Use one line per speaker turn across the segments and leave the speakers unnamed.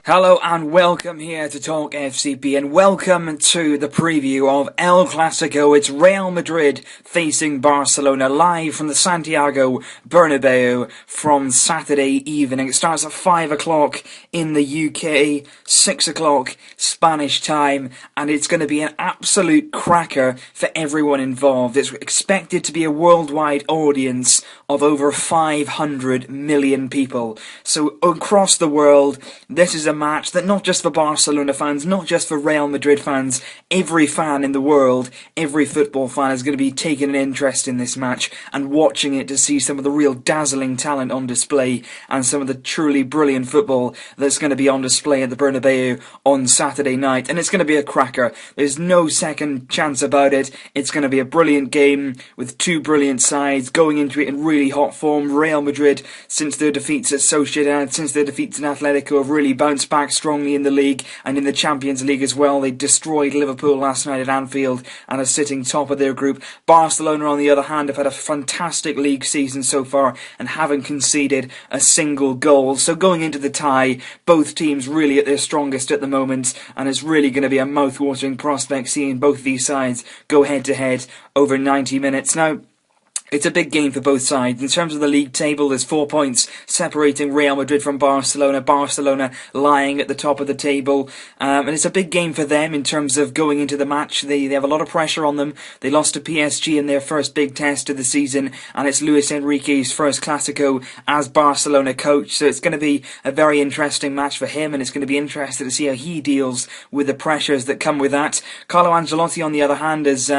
Hello and welcome here to Talk FCB and welcome to the preview of El Clasico. It's Real Madrid facing Barcelona live from the Santiago Bernabeu from Saturday evening. It starts at 5 o'clock in the UK, 6 o'clock Spanish time, and it's going to be an absolute cracker for everyone involved. It's expected to be a worldwide audience of over 500 million people. So across the world, this is a match that not just for Barcelona fans, not just for Real Madrid fans, every fan in the world, every football fan is going to be taking an interest in this match and watching it to see some of the real dazzling talent on display and some of the truly brilliant football that's going to be on display at the Bernabeu on Saturday night. And it's going to be a cracker. There's no second chance about it. It's going to be a brilliant game with two brilliant sides going into it in really hot form. Real Madrid, since their defeats at Sociedad, since their defeats in Atletico, have really bounced back strongly in the league and in the Champions League as well. They destroyed Liverpool last night at Anfield and are sitting top of their group. Barcelona, on the other hand, have had a fantastic league season so far and haven't conceded a single goal. So going into the tie, both teams really at their strongest at the moment, and it's really going to be a mouth-watering prospect seeing both these sides go head-to-head over 90 minutes. Now, it's a big game for both sides. In terms of the league table, there's 4 points separating Real Madrid from Barcelona. Barcelona lying at the top of the table. And it's a big game for them in terms of going into the match. They have a lot of pressure on them. They lost to PSG in their first big test of the season, and it's Luis Enrique's first Clasico as Barcelona coach. So it's going to be a very interesting match for him, and it's going to be interesting to see how he deals with the pressures that come with that. Carlo Ancelotti, on the other hand, has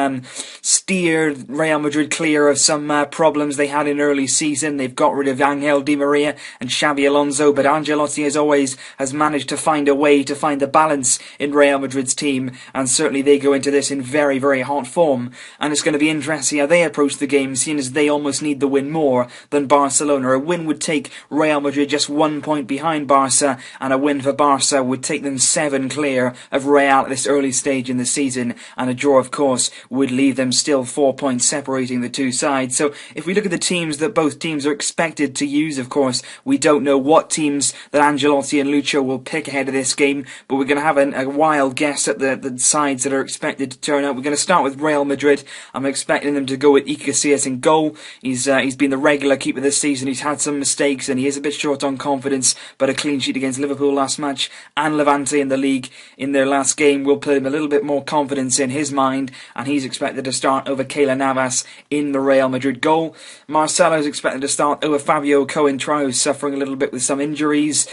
steered Real Madrid clear of some problems they had in early season. They've got rid of Angel Di Maria and Xabi Alonso, but Ancelotti, as always, has managed to find a way to find the balance in Real Madrid's team, and certainly they go into this in very, very hot form. And it's going to be interesting how they approach the game, seeing as they almost need the win more than Barcelona. A win would take Real Madrid just 1 point behind Barca, and a win for Barca would take them 7 clear of Real at this early stage in the season, and a draw, of course, would leave them still 4 points separating the two sides. So if we look at the teams that both teams are expected to use, of course, we don't know what teams that Ancelotti and Lucho will pick ahead of this game, but we're going to have a wild guess at the sides that are expected to turn out. We're going to start with Real Madrid. I'm expecting them to go with Iker Casillas in goal. He's been the regular keeper this season. He's had some mistakes and he is a bit short on confidence, but a clean sheet against Liverpool last match and Levante in the league in their last game will put him a little bit more confidence in his mind, and he's expected to start over Keylor Navas in the Real Madrid goal. Marcelo is expected to start over Fabio Coentrao, who's suffering a little bit with some injuries.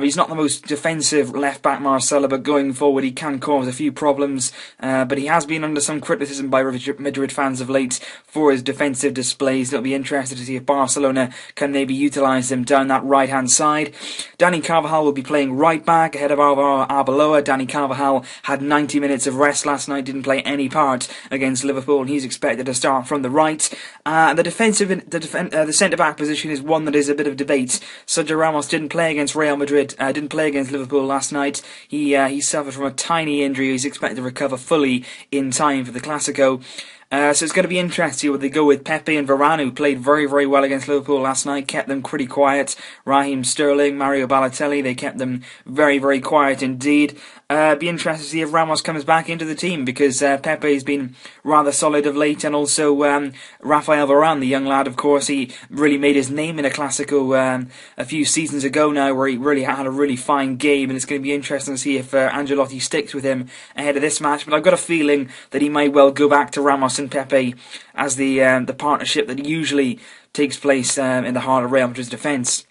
He's not the most defensive left-back, Marcelo, but going forward he can cause a few problems. But he has been under some criticism by Madrid fans of late for his defensive displays. It'll be interesting to see if Barcelona can maybe utilise him down that right-hand side. Dani Carvajal will be playing right-back ahead of Alvaro Arbeloa. Dani Carvajal had 90 minutes of rest last night, didn't play any part against Liverpool, and he's expected to start from the right. The centre-back position is one that is a bit of debate. Sergio Ramos didn't play against Real Madrid, didn't play against Liverpool last night. He suffered from a tiny injury. He's expected to recover fully in time for the Clasico. So it's going to be interesting whether they go with Pepe and Varane, who played very, very well against Liverpool last night, kept them pretty quiet. Raheem Sterling, Mario Balotelli, they kept them very, very quiet indeed. Be interested to see if Ramos comes back into the team, because Pepe has been rather solid of late, and also Rafael Varane, the young lad, of course, he really made his name in a Clasico a few seasons ago now, where he really had a really fine game, and it's going to be interesting to see if Ancelotti sticks with him ahead of this match. But I've got a feeling that he might well go back to Ramos and Pepe as the partnership that usually takes place in the heart of Real Madrid's defence.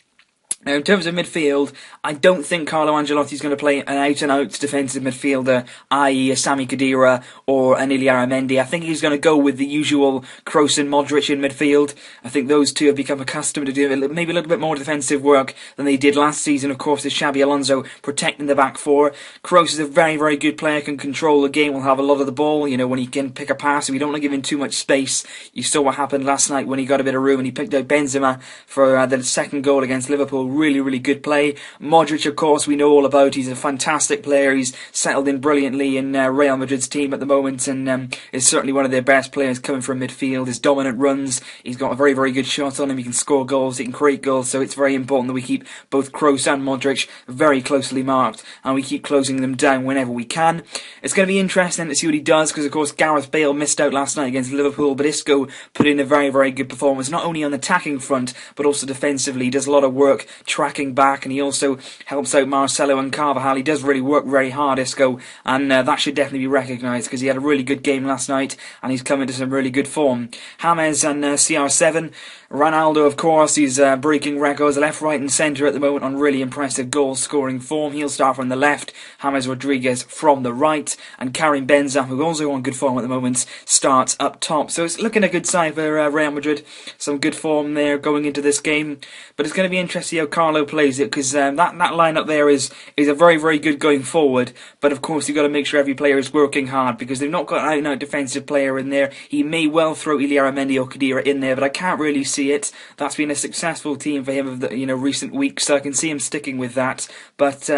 Now, in terms of midfield, I don't think Carlo Ancelotti is going to play an out-and-out defensive midfielder, i.e. a Sami Khedira or an Ilya Aramendi. I think he's going to go with the usual Kroos and Modric in midfield. I think those two have become accustomed to doing maybe a little bit more defensive work than they did last season. Of course, there's Xabi Alonso protecting the back four. Kroos is a very, very good player, can control the game, will have a lot of the ball, when he can pick a pass. We don't want to give him too much space. You saw what happened last night when he got a bit of room and he picked out Benzema for the second goal against Liverpool, really, really good play. Modric, of course, we know all about. He's a fantastic player. He's settled in brilliantly in Real Madrid's team at the moment, and is certainly one of their best players coming from midfield. His dominant runs, he's got a very, very good shot on him. He can score goals, he can create goals, so it's very important that we keep both Kroos and Modric very closely marked, and we keep closing them down whenever we can. It's going to be interesting to see what he does, because of course Gareth Bale missed out last night against Liverpool, but Isco put in a very, very good performance, not only on the attacking front, but also defensively. He does a lot of work tracking back, and he also helps out Marcelo and Carvajal. He does really work very hard, Isco, and that should definitely be recognised, because he had a really good game last night, and he's come into some really good form. James and CR7. Ronaldo, of course, he's breaking records left, right and centre at the moment on really impressive goal-scoring form. He'll start from the left, James Rodriguez from the right, and Karim Benzema, who also on good form at the moment, starts up top. So it's looking a good side for Real Madrid. Some good form there going into this game. But it's going to be interesting how Carlo plays it, because that lineup there is a very, very good going forward. But of course, you've got to make sure every player is working hard, because they've not got an out-and-out defensive player in there. He may well throw Iliaramendi or Khedira in there, but I can't really see it. That's been a successful team for him of the recent weeks, so I can see him sticking with that. But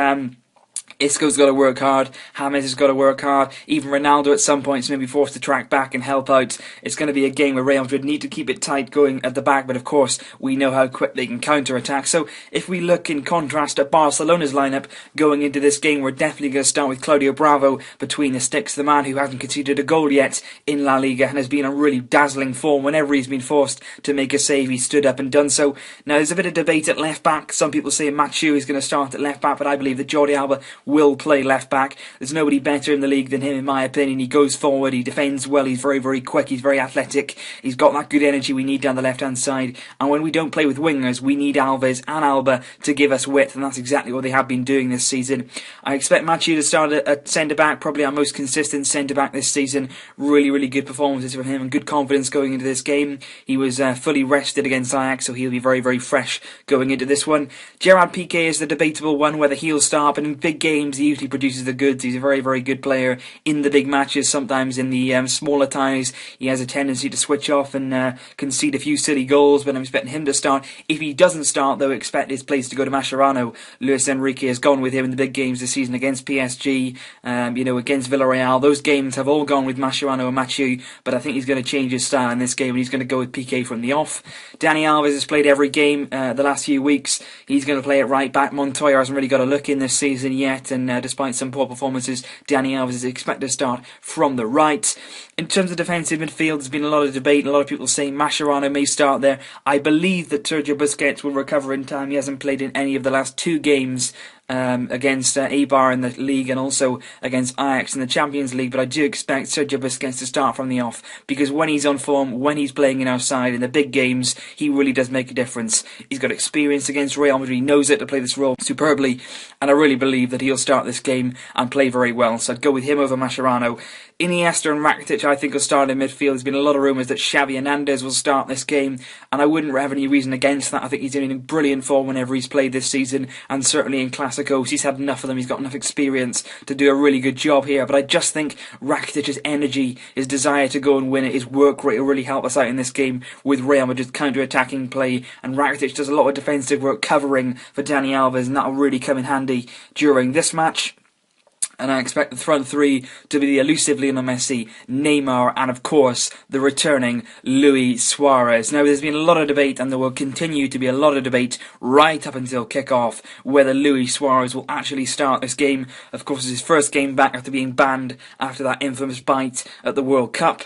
Isco's got to work hard, James has got to work hard, even Ronaldo at some points may be forced to track back and help out. It's going to be a game where Real Madrid need to keep it tight going at the back, but of course we know how quick they can counter-attack. So if we look in contrast at Barcelona's lineup going into this game, we're definitely going to start with Claudio Bravo between the sticks, the man who hasn't conceded a goal yet in La Liga and has been on really dazzling form. Whenever he's been forced to make a save, he's stood up and done so. Now there's a bit of debate at left back. Some people say Mathieu is going to start at left back, but I believe that Jordi Alba will play left back. There's nobody better in the league than him, in my opinion. He goes forward, he defends well, he's very, very quick, he's very athletic, he's got that good energy we need down the left hand side, and when we don't play with wingers, we need Alves and Alba to give us width, and that's exactly what they have been doing this season. I expect Mathieu to start at centre back, probably our most consistent centre back this season. Really, really good performances from him and good confidence going into this game. He was fully rested against Ajax, so he'll be very, very fresh going into this one. Gerard Piqué is the debatable one, whether he'll start, but in big games he usually produces the goods. He's a very, very good player in the big matches. Sometimes in the smaller ties he has a tendency to switch off and concede a few silly goals, but I'm expecting him to start. If he doesn't start though, expect his place to go to Mascherano. Luis Enrique has gone with him in the big games this season against PSG, against Villarreal. Those games have all gone with Mascherano and Mathieu, but I think he's going to change his style in this game and he's going to go with Piqué from the off. Dani Alves has played every game the last few weeks. He's going to play at right back. Montoya hasn't really got a look in this season yet, and despite some poor performances, Dani Alves is expected to start from the right. In terms of defensive midfield, there's been a lot of debate, a lot of people saying Mascherano may start there. I believe that Sergio Busquets will recover in time. He hasn't played in any of the last two games against Eibar in the league and also against Ajax in the Champions League, but I do expect Sergio Busquets to start from the off, because when he's on form, when he's playing in our side in the big games, he really does make a difference. He's got experience against Real Madrid, he knows it to play this role superbly, and I really believe that he'll start this game and play very well, so I'd go with him over Mascherano. Iniesta and Rakitic I think will start in midfield. There's been a lot of rumours that Xavi Hernandez will start this game, and I wouldn't have any reason against that. I think he's in brilliant form whenever he's played this season, and certainly in Clasico he's had enough of them. He's got enough experience to do a really good job here, but I just think Rakitic's energy, his desire to go and win it, his work rate will really help us out in this game with Real Madrid's counter-attacking play, and Rakitic does a lot of defensive work covering for Dani Alves, and that will really come in handy during this match. And I expect the front three to be the elusive Lionel Messi, Neymar, and of course, the returning Luis Suarez. Now, there's been a lot of debate, and there will continue to be a lot of debate right up until kick-off, whether Luis Suarez will actually start this game. Of course, it's his first game back after being banned after that infamous bite at the World Cup.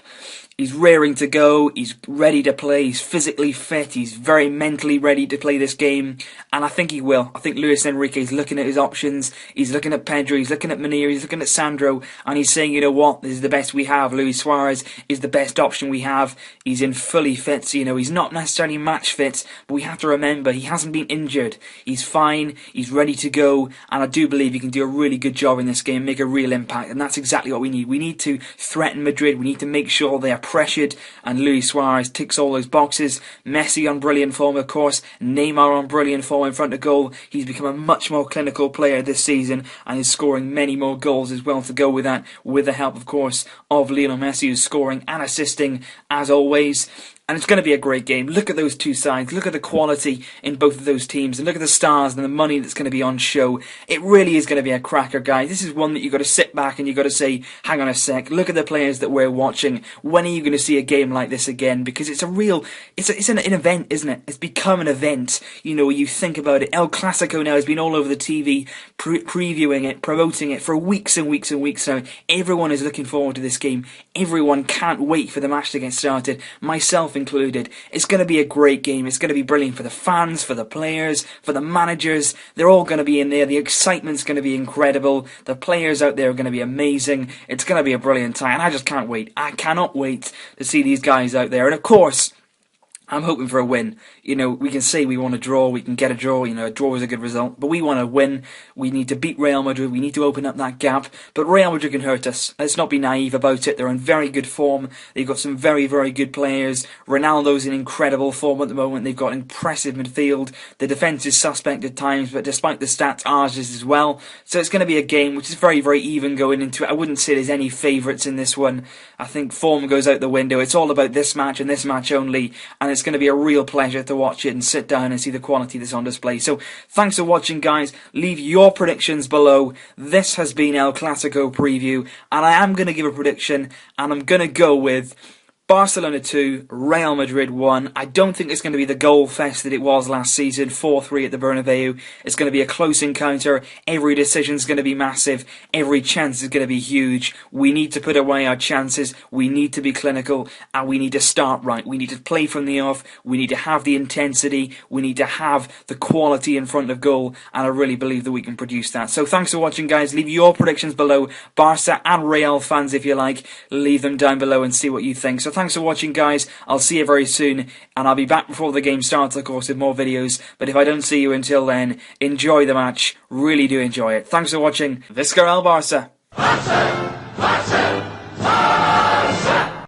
He's raring to go, he's ready to play, he's physically fit, he's very mentally ready to play this game, and I think he will. I think Luis Enrique is looking at his options, he's looking at Pedro, he's looking at Munir, he's looking at Sandro, and he's saying, you know what, this is the best we have. Luis Suarez is the best option we have. He's in fully fit, he's not necessarily match fit, but we have to remember, he hasn't been injured. He's fine, he's ready to go, and I do believe he can do a really good job in this game, make a real impact, and that's exactly what we need. We need to threaten Madrid, we need to make sure they are pressured, and Luis Suarez ticks all those boxes. Messi on brilliant form, of course. Neymar on brilliant form in front of goal. He's become a much more clinical player this season and is scoring many more goals as well to go with that, with the help, of course, of Lionel Messi, who's scoring and assisting as always. And it's going to be a great game. Look at those two sides. Look at the quality in both of those teams. And look at the stars and the money that's going to be on show. It really is going to be a cracker, guys. This is one that you've got to sit back and you've got to say, hang on a sec, look at the players that we're watching. When are you going to see a game like this again? Because it's a real, it's an event, isn't it? It's become an event. You know, you think about it. El Clasico now has been all over the TV, previewing it, promoting it for weeks and weeks and weeks now. Everyone is looking forward to this game. Everyone can't wait for the match to get started. Myself included. It's going to be a great game. It's going to be brilliant for the fans, for the players, for the managers. They're all going to be in there. The excitement's going to be incredible. The players out there are going to be amazing. It's going to be a brilliant time. And I just can't wait. I cannot wait to see these guys out there. And of course, I'm hoping for a win. You know, we can say we want a draw, we can get a draw, you know, a draw is a good result, but we want to win. We need to beat Real Madrid, we need to open up that gap, but Real Madrid can hurt us. Let's not be naive about it. They're in very good form. They've got some very, very good players. Ronaldo's in incredible form at the moment. They've got impressive midfield. The defence is suspect at times, but despite the stats, ours is as well. So it's going to be a game which is very, very even going into it. I wouldn't say there's any favourites in this one. I think form goes out the window. It's all about this match and this match only, and it's going to be a real pleasure to watch it and sit down and see the quality that's on display. So thanks for watching, guys. Leave your predictions below. This has been El Clasico preview, and I am going to give a prediction, and I'm going to go with Barcelona 2, Real Madrid 1. I don't think it's going to be the goal fest that it was last season, 4-3 at the Bernabeu. It's going to be a close encounter. Every decision is going to be massive. Every chance is going to be huge. We need to put away our chances. We need to be clinical, and we need to start right. We need to play from the off. We need to have the intensity. We need to have the quality in front of goal, and I really believe that we can produce that. So thanks for watching, guys. Leave your predictions below. Barca and Real fans, if you like, leave them down below and see what you think. So thanks for watching, guys. I'll see you very soon, and I'll be back before the game starts, of course, with more videos. But if I don't see you until then, enjoy the match. Really do enjoy it. Thanks for watching. Visca el Barça. Barça!